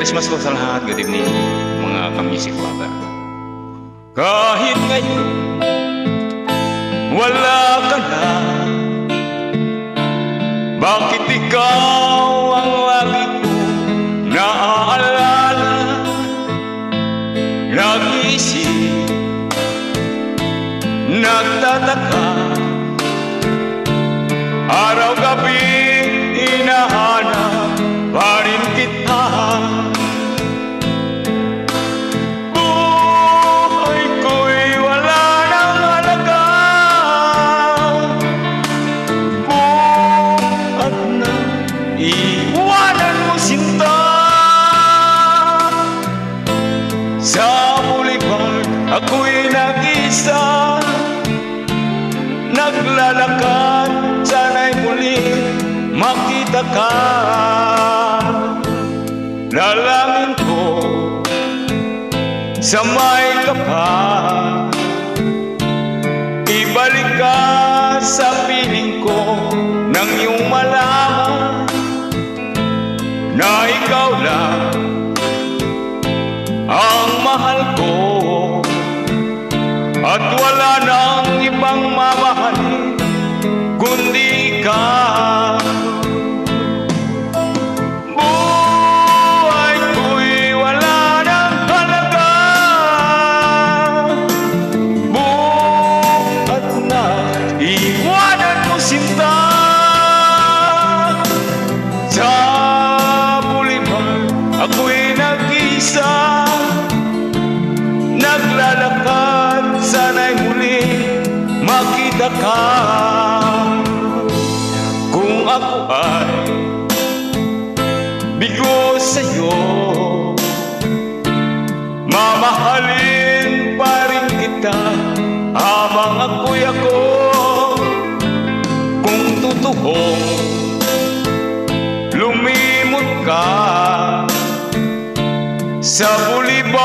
Christmas po sa lahat. Good evening, mga ka-music lover. Kahit ngayon wala ka na, bakit ikaw ang lagi kong naaalala? Nag-iisip, nagtataka, araw-gabi hinahanap pa rin kita. Buhay ko'y wala nang halaga, buhat na iwanan mo sinta. Sa boulevard ako'y nag-isa, naglalakad, sana'y muli makita ka. Dalangin ko sa may kapal, ibalik ka sa piling ko nang iyong malaman na ikaw lang ang mahal ko at wala nang ibang mamahalin kundi ikaw. Buhay ko'y wala nang halaga, buhat na iwanan mo sinta. Sa boulevard ako'y nag-isa, naglalakad, sana'y muli makita ka. Kung ako ay bigo sa'yo, mamahalin pa rin kita habang ako'y ako. Kung totoong lumimot ka sa boulevard,